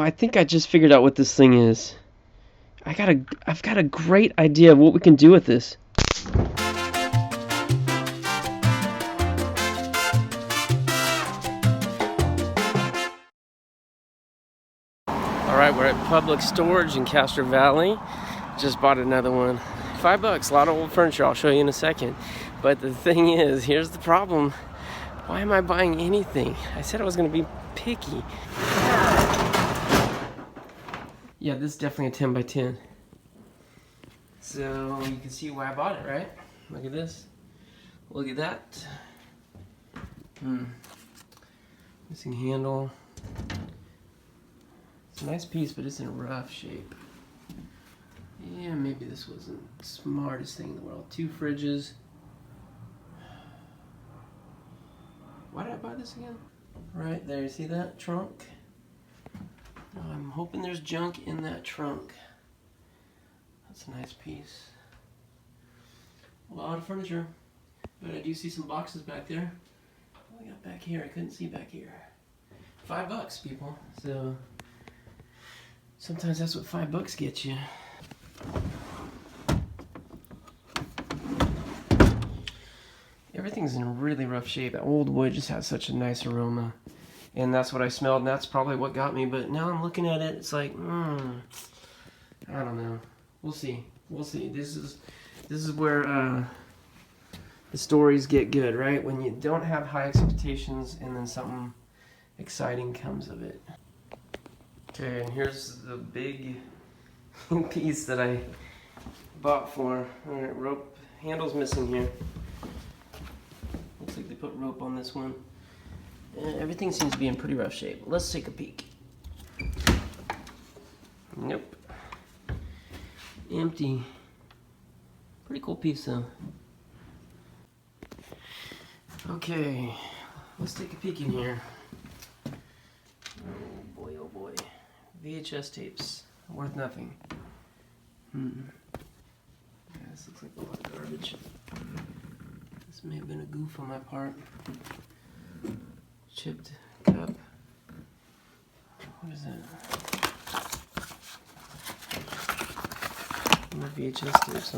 I think I just figured out what this thing is. I've got a great idea of what we can do with this. Alright, we're at Public Storage in Castro Valley. Just bought another one. $5, a lot of old furniture. I'll show you in a second. But the thing is, here's the problem. Why am I buying anything? I said I was going to be picky. Yeah, this is definitely a 10 by 10. So you can see why I bought it, right? Look at this. Look at that. Missing handle. It's a nice piece, but it's in rough shape. Yeah, maybe this wasn't the smartest thing in the world. 2 fridges. Why did I buy this again? Right there, you see that trunk? I'm hoping there's junk in that trunk. That's a nice piece. A lot of furniture, but I do see some boxes back there. What do I got back here? I couldn't see back here. $5, people. So sometimes that's what $5 gets you. Everything's in really rough shape. That old wood just has such a nice aroma. And that's what I smelled, and that's probably what got me. But now I'm looking at it, it's like, I don't know. We'll see. We'll see. This is where the stories get good, right? When you don't have high expectations and then something exciting comes of it. Okay, and here's the big piece that I bought for. Alright, rope handle's missing here. Looks like they put rope on this one. Everything seems to be in pretty rough shape. Let's take a peek. Nope. Empty. Pretty cool piece though. Okay, let's take a peek in here. Oh boy. VHS tapes. Worth nothing. Yeah, this looks like a lot of garbage. This may have been a goof on my part. Chipped cup. What is that? More VHS tapes,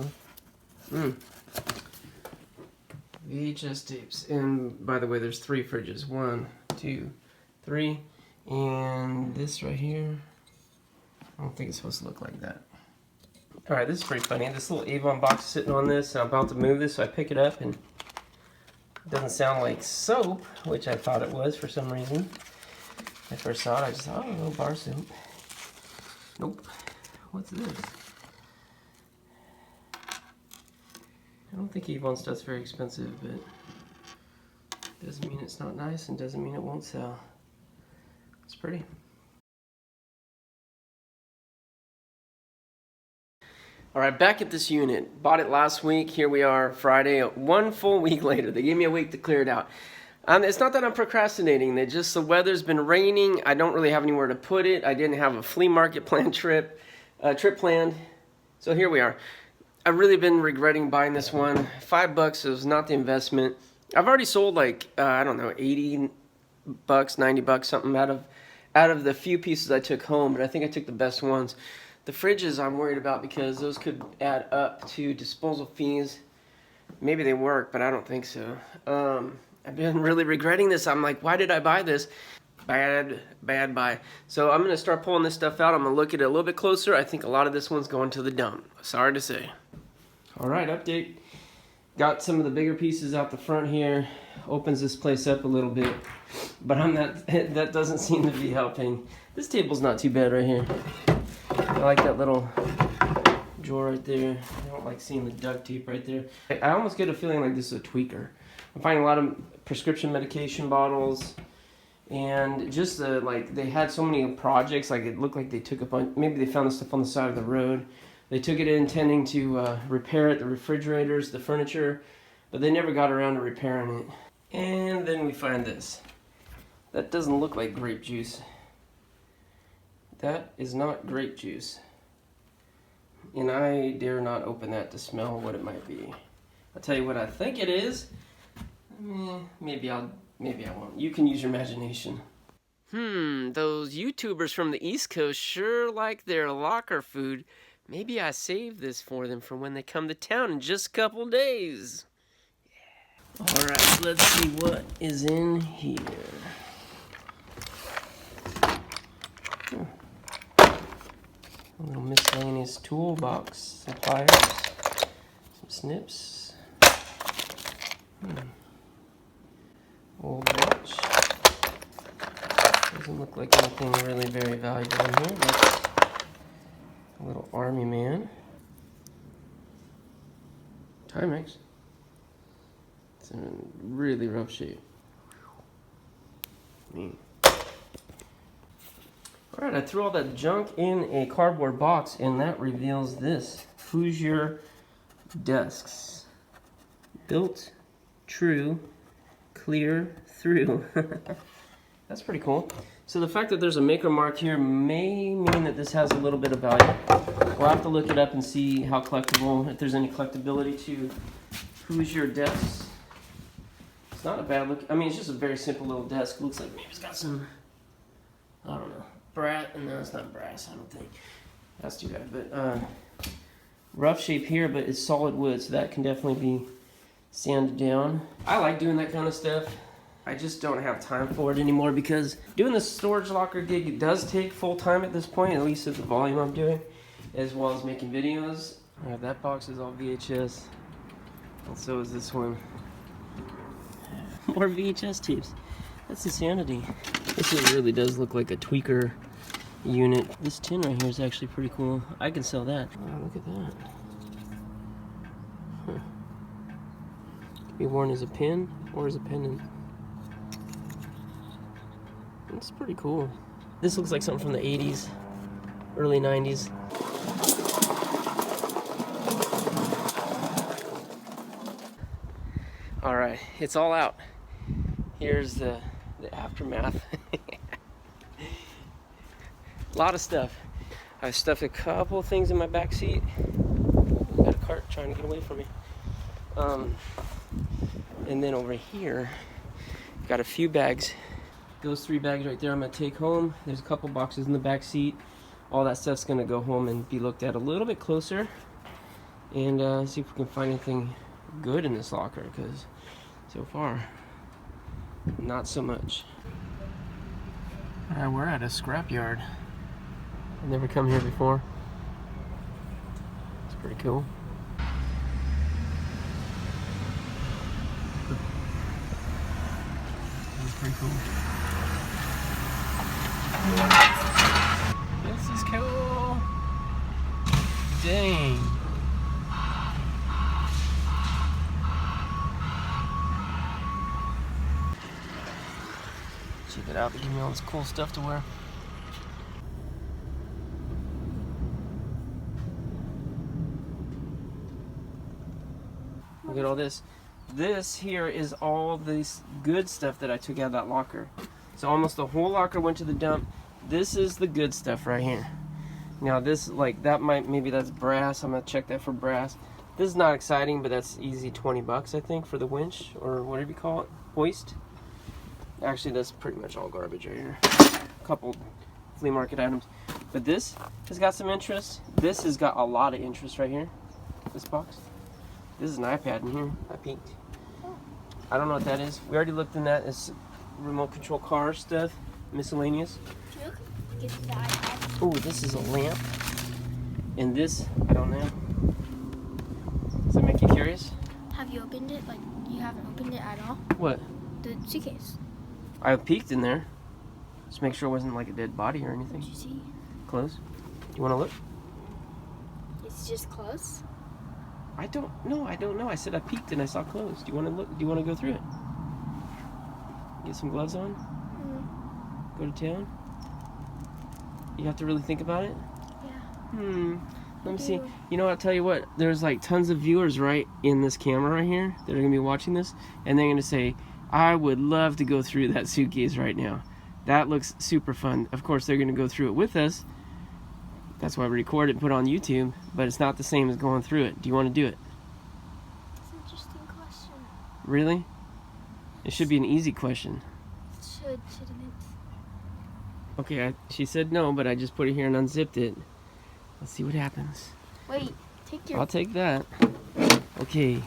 huh? VHS tapes. And by the way, there's 3 fridges. 1, 2, 3. And this right here. I don't think it's supposed to look like that. Alright, this is pretty funny. This little Avon box is sitting on this, and I'm about to move this, so I pick it up, and it doesn't sound like soap, which I thought it was for some reason. When I first saw it, I just thought, oh, bar soap. Nope. What's this? I don't think Avon stuff's very expensive, but doesn't mean it's not nice, and doesn't mean it won't sell. It's pretty. Alright, back at this unit. Bought it last week. Here we are, Friday, 1 full week later. They gave me a week to clear it out. It's not that I'm procrastinating. The weather's been raining. I don't really have anywhere to put it. I didn't have a flea market trip planned. So here we are. I've really been regretting buying this one. $5 was not the investment. I've already sold like, I don't know, $80, $90, something out of the few pieces I took home, but I think I took the best ones. The fridges I'm worried about because those could add up to disposal fees. Maybe they work, but I don't think so. I've been really regretting this. I'm like, why did I buy this? Bad buy. So I'm going to start pulling this stuff out. I'm going to look at it a little bit closer. I think a lot of this one's going to the dump. Sorry to say. Alright, update. Got some of the bigger pieces out the front here. Opens this place up a little bit. But that doesn't seem to be helping. This table's not too bad right here. I like that little drawer right there. I don't like seeing the duct tape right there. I almost get a feeling like this is a tweaker. I'm finding a lot of prescription medication bottles, and just like they had so many projects. Like it looked like they took a bunch. Maybe they found this stuff on the side of the road. They took it in intending to repair it, the refrigerators, the furniture, but they never got around to repairing it. And then we find this. That doesn't look like grape juice. That is not grape juice. And I dare not open that to smell what it might be. I'll tell you what I think it is. Maybe I won't. You can use your imagination. Those YouTubers from the East Coast sure like their locker food. Maybe I save this for them for when they come to town in just a couple days. Yeah. Alright, let's see what is in here. A little miscellaneous toolbox, some pliers, some snips. Old watch. Doesn't look like anything really very valuable in here, but a little army man. Timex. It's in really rough shape. Alright, I threw all that junk in a cardboard box, and that reveals this. Hoosier desks. Built, true, clear through. That's pretty cool. So the fact that there's a maker mark here may mean that this has a little bit of value. We'll have to look it up and see how collectible, if there's any collectability to Hoosier desks. It's not a bad look. I mean, it's just a very simple little desk. Looks like maybe it's got some, I don't know, no, it's not brass, I don't think. That's too bad. But rough shape here, but it's solid wood, so that can definitely be sanded down. I like doing that kind of stuff. I just don't have time for it anymore because doing the storage locker gig does take full time at this point, at least at the volume I'm doing, as well as making videos. That box is all VHS, and so is this one. More VHS tapes. That's insanity. This really does look like a tweaker unit. This tin right here is actually pretty cool. I can sell that. Oh, look at that. Huh. Could be worn as a pin or as a pendant. It's pretty cool. This looks like something from the 80s, early 90s. All right, it's all out. Here's the aftermath. A lot of stuff. I stuffed a couple things in my back seat. Got a cart trying to get away from me. And then over here, got a few bags. Those 3 bags right there I'm gonna take home. There's a couple boxes in the back seat. All that stuff's gonna go home and be looked at a little bit closer, and see if we can find anything good in this locker, because so far, not so much. Alright, we're at a scrapyard. I've never come here before. It's pretty cool. That's pretty cool. This is cool. Dang. Check it out. They give me all this cool stuff to wear. Look at all this. This here is all this good stuff that I took out of that locker. So almost the whole locker went to the dump. This is the good stuff right here. Now this, like, that might, maybe that's brass. I'm gonna check that for brass. This is not exciting, but that's easy 20 bucks, I think, for the winch, or whatever you call it, hoist. Actually, that's pretty much all garbage right here. A couple flea market items. But this has got some interest. This has got a lot of interest right here, this box. This is an iPad in here. I peeked. I don't know what that is. We already looked in that. It's remote control car stuff, miscellaneous. Oh, this is a lamp. And this, I don't know. Does that make you curious? Have you opened it? Like, you haven't opened it at all? What? The suitcase. I peeked in there. Just make sure it wasn't like a dead body or anything. What'd you see? Clothes. You want to look? It's just clothes? I don't know. I said I peeked and I saw clothes. Do you want to look? Do you want to go through it? Get some gloves on? Go to town? You have to really think about it? Yeah. Let me see. You know what, I'll tell you what. There's like tons of viewers right in this camera right here that are going to be watching this. And they're going to say, I would love to go through that suitcase right now. That looks super fun. Of course, they're going to go through it with us. That's why we record it and put it on YouTube. But it's not the same as going through it. Do you want to do it? That's an interesting question. Really? It should be an easy question. Shouldn't it? Okay, she said no, but I just put it here and unzipped it. Let's see what happens. Wait, take your. I'll take that. Okay,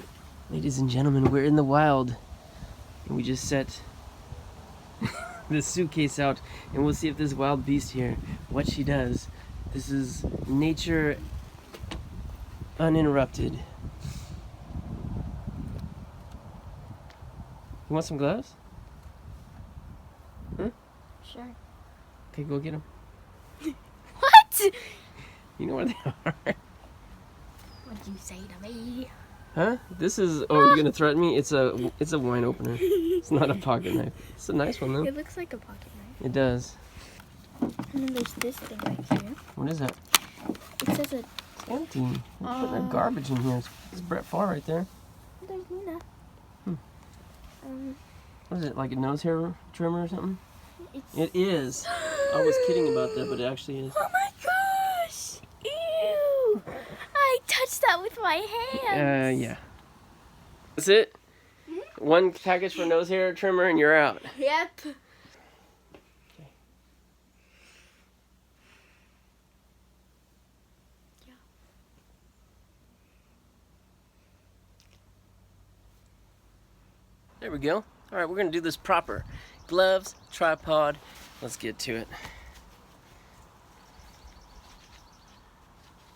ladies and gentlemen, we're in the wild. And we just set this suitcase out, and we'll see if this wild beast here, what she does. This is nature uninterrupted. You want some gloves? Huh? Sure. Okay, go get them. What? You know where they are. What'd you say to me? Huh? This is. Oh, you're gonna threaten me? It's a wine opener. It's not a pocket knife. It's a nice one though. It looks like a pocket knife. It does. And then there's this thing right here. What is that? It says a. It's empty. You're putting that garbage in here. It's Brett Favre right there. There's Luna. What is it? Like a nose hair trimmer or something? It's. It is. I was kidding about that, but it actually is. Oh my gosh! Ew! I touched that with my hands. Yeah. That's it? One package for nose hair trimmer and you're out. Yep. There we go. All right, we're gonna do this proper. Gloves, tripod. Let's get to it.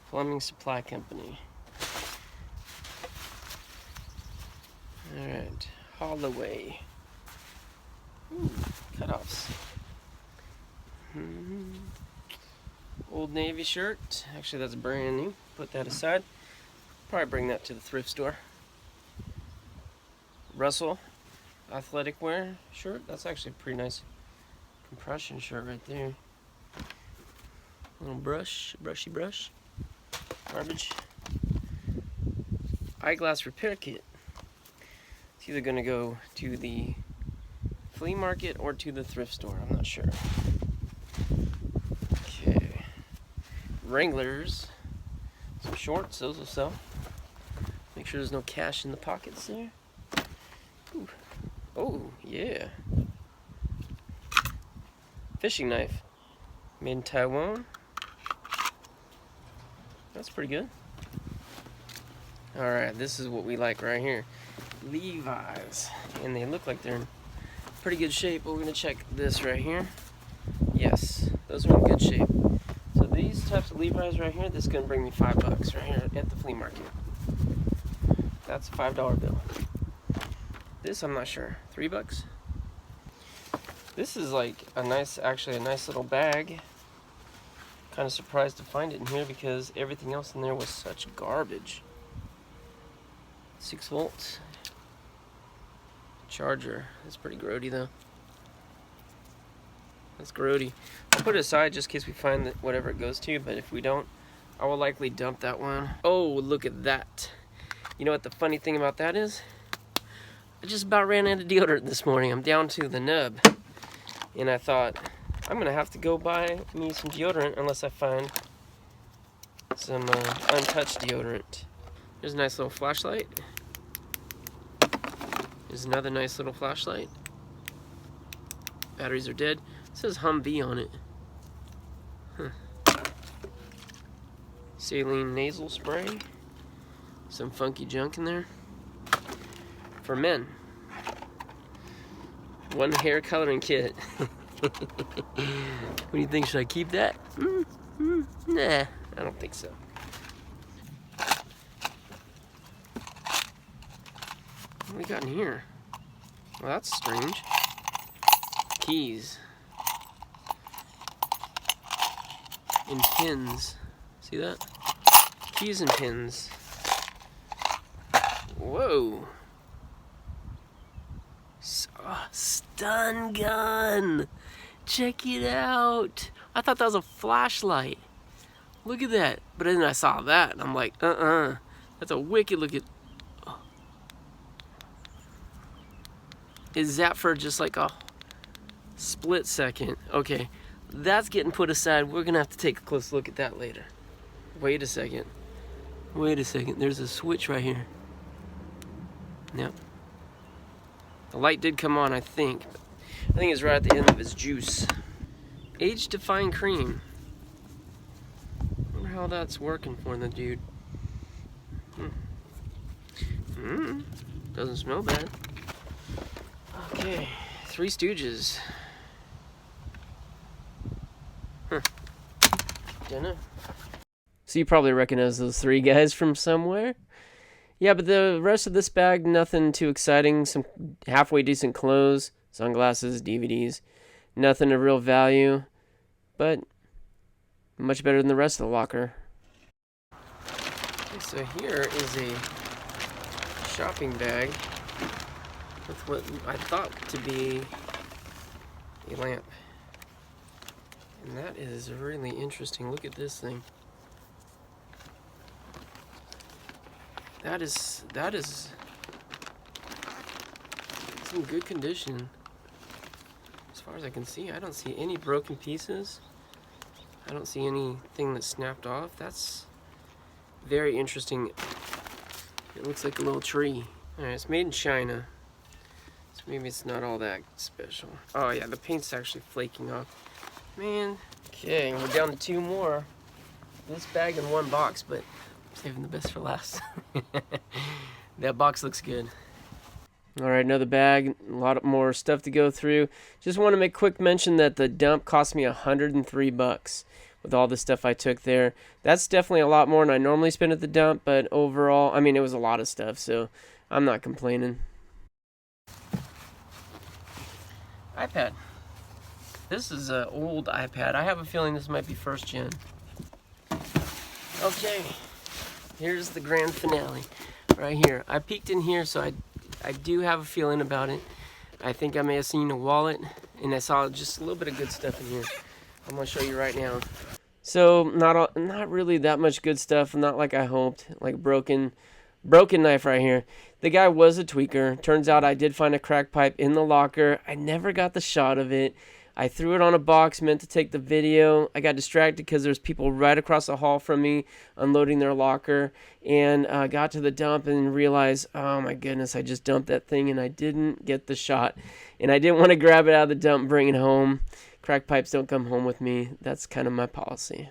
Plumbing Supply Company. All right, Holloway. Ooh, cutoffs. Old Navy shirt. Actually, that's brand new. Put that aside. Probably bring that to the thrift store. Russell athletic wear shirt. That's actually a pretty nice compression shirt right there. Little brushy brush. Garbage. Eyeglass repair kit. It's either gonna go to the flea market or to the thrift store. I'm not sure. Okay. Wranglers. Some shorts. Those will sell. Make sure there's no cash in the pockets there. Ooh. Oh, yeah. Fishing knife. Made in Taiwan. That's pretty good. Alright, this is what we like right here. Levi's. And they look like they're in pretty good shape, but we're going to check this right here. Yes, those are in good shape. So these types of Levi's right here, this is going to bring me $5 right here at the flea market. That's a $5 bill. This I'm not sure. $3? This is like a nice little bag. Kind of surprised to find it in here because everything else in there was such garbage. 6 volts. Charger. That's pretty grody though. That's grody. I'll put it aside just in case we find that whatever it goes to, but if we don't, I will likely dump that one. Oh, look at that. You know what the funny thing about that is? I just about ran out of deodorant this morning. I'm down to the nub. And I thought, I'm going to have to go buy me some deodorant unless I find some untouched deodorant. There's a nice little flashlight. There's another nice little flashlight. Batteries are dead. It says Humvee on it. Huh. Saline nasal spray. Some funky junk in there. For men. One hair coloring kit. What do you think? Should I keep that? Nah, I don't think so. What do we got in here? Well, that's strange. Keys. And pins. See that? Keys and pins. Whoa. Stun gun. Check it out. I thought that was a flashlight. Look at that. But then I saw that and I'm like, That's a wicked looking. Is that for just like a split second? Okay. That's getting put aside. We're going to have to take a close look at that later. Wait a second. There's a switch right here. Yep. The light did come on, I think. I think it's right at the end of its juice. age-defying cream. Wonder how that's working for the dude. Doesn't smell bad. Okay, Three Stooges. Dunno. So you probably recognize those three guys from somewhere. Yeah, but the rest of this bag, nothing too exciting. Some halfway decent clothes, sunglasses, DVDs. Nothing of real value, but much better than the rest of the locker. Okay, so here is a shopping bag with what I thought to be a lamp. And that is really interesting. Look at this thing. That is it's in good condition. As far as I can see, I don't see any broken pieces. I don't see anything that snapped off. That's very interesting. It looks like a little tree. Alright, it's made in China. So maybe it's not all that special. Oh yeah, the paint's actually flaking off. Man. Okay, we're down to two more. This bag in one box, but I'm saving the best for last. That box looks good. Alright, another bag, a lot more stuff to go through. Just want to make quick mention that the dump cost me $103 with all the stuff I took there. That's definitely a lot more than I normally spend at the dump, but overall, I mean, it was a lot of stuff, so I'm not complaining. iPad. This is an old iPad. I have a feeling this might be first gen. Okay, here's the grand finale right here. I peeked in here, so I do have a feeling about it. I think I may have seen a wallet, and I saw just a little bit of good stuff in here. I'm gonna show you right now. So not really that much good stuff. Not like I hoped. Like broken knife right here. The guy was a tweaker. Turns out I did find a crack pipe in the locker. I never got the shot of it. I threw it on a box, meant to take the video. I got distracted because there's people right across the hall from me unloading their locker, and got to the dump and realized, oh my goodness, I just dumped that thing and I didn't get the shot. And I didn't want to grab it out of the dump and bring it home. Crack pipes don't come home with me. That's kind of my policy.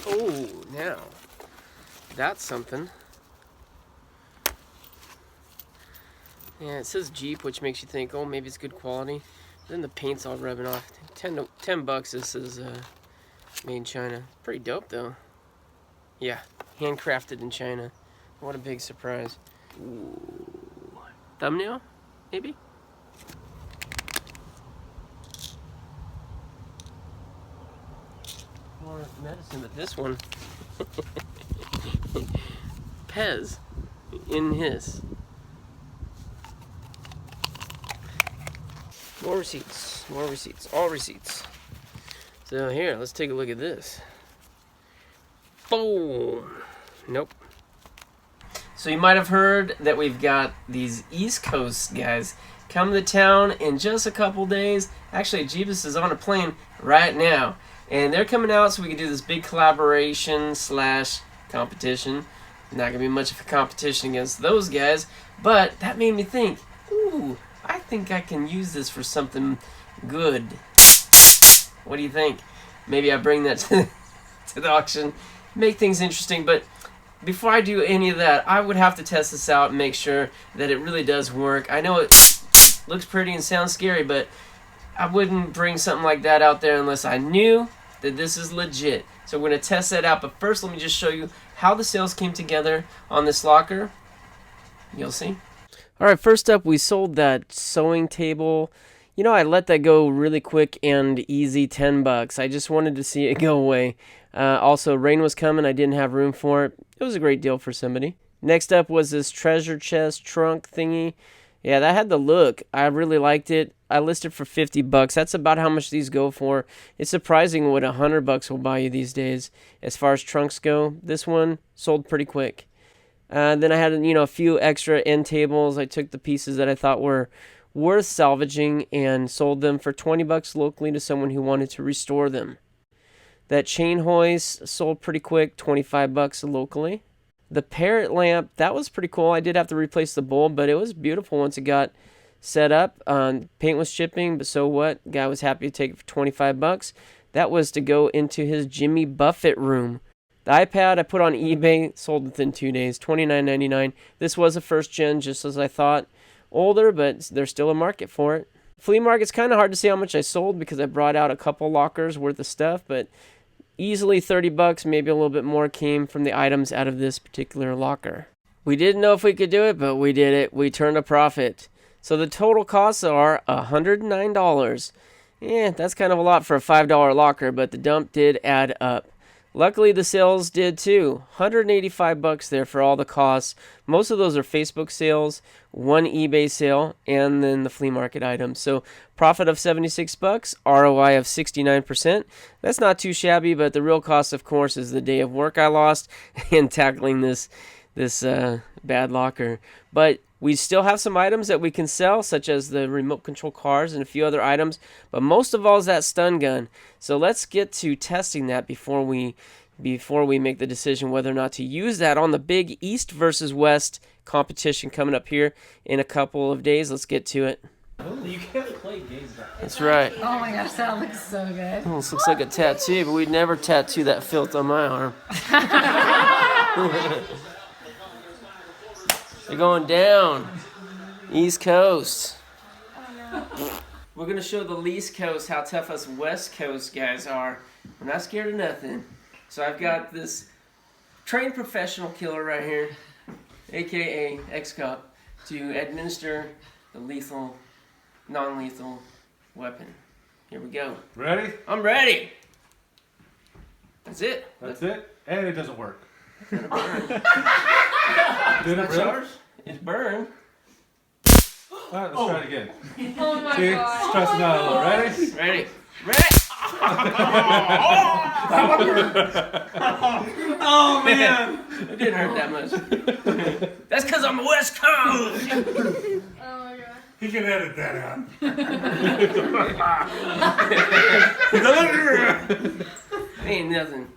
Oh, now, that's something. Yeah, it says Jeep, which makes you think, oh, maybe it's good quality. Then the paint's all rubbing off. $10 this is made in China. Pretty dope though. Yeah, handcrafted in China. What a big surprise. Ooh. Thumbnail, maybe? More medicine, but this one. Pez in his. More receipts, all receipts. So here, let's take a look at this. Boom. Nope. So you might have heard that we've got these East Coast guys come to town in just a couple days. Actually, Jeebus is on a plane right now. And they're coming out so we can do this big collaboration / competition. Not going to be much of a competition against those guys. But that made me think, ooh, I think I can use this for something good. What do you think? Maybe I bring that to the auction, make things interesting. But before I do any of that, I would have to test this out and make sure that it really does work. I know it looks pretty and sounds scary, but I wouldn't bring something like that out there unless I knew that this is legit. So we're going to test that out. But first, let me just show you how the sales came together on this locker. You'll see. Alright, first up, we sold that sewing table. You know, I let that go really quick and easy, $10. I just wanted to see it go away. Also, rain was coming. I didn't have room for it. It was a great deal for somebody. Next up was this treasure chest trunk thingy. Yeah, that had the look. I really liked it. I listed for $50. That's about how much these go for. It's surprising what $100 will buy you these days. As far as trunks go, this one sold pretty quick. Then I had, a few extra end tables. I took the pieces that I thought were worth salvaging and sold them for $20 locally to someone who wanted to restore them. That chain hoist sold pretty quick, $25 locally. The parrot lamp, that was pretty cool. I did have to replace the bulb, but it was beautiful once it got set up. Paint was shipping, but so what? Guy was happy to take it for $25. That was to go into his Jimmy Buffett room. The iPad I put on eBay, sold within 2 days, $29.99. This was a first gen, just as I thought. Older, but there's still a market for it. Flea market's kind of hard to see how much I sold because I brought out a couple lockers worth of stuff, but easily $30, maybe a little bit more, came from the items out of this particular locker. We didn't know if we could do it, but we did it. We turned a profit. So the total costs are $109. Yeah, that's kind of a lot for a $5 locker, but the dump did add up. Luckily, the sales did too. $185 there for all the costs. Most of those are Facebook sales, one eBay sale, and then the flea market items. So profit of $76, ROI of 69%. That's not too shabby, but the real cost, of course, is the day of work I lost and tackling this bad locker. But we still have some items that we can sell, such as the remote control cars and a few other items. But most of all is that stun gun. So let's get to testing that before we make the decision whether or not to use that on the big East versus West competition coming up here in a couple of days. Let's get to it. You can't play games that way. That's right. Oh my gosh, that looks so good. Oh, this looks like a tattoo, but we'd never tattoo that filth on my arm. They're going down. East Coast. We're going to show the East Coast how tough us West Coast guys are. We're not scared of nothing. So I've got this trained professional killer right here, a.k.a. X-Cop, to administer the lethal, non-lethal weapon. Here we go. Ready? I'm ready. That's it. That's it. And it doesn't work. Did it burn? Did it really? It's burned. Alright, let's try it again. Oh my See? god. Stressing out a little. Ready? Ready? Ready? Oh man! It didn't hurt that much. That's because I'm a West Coast. Oh my god. He can edit that out. Ain't nothing.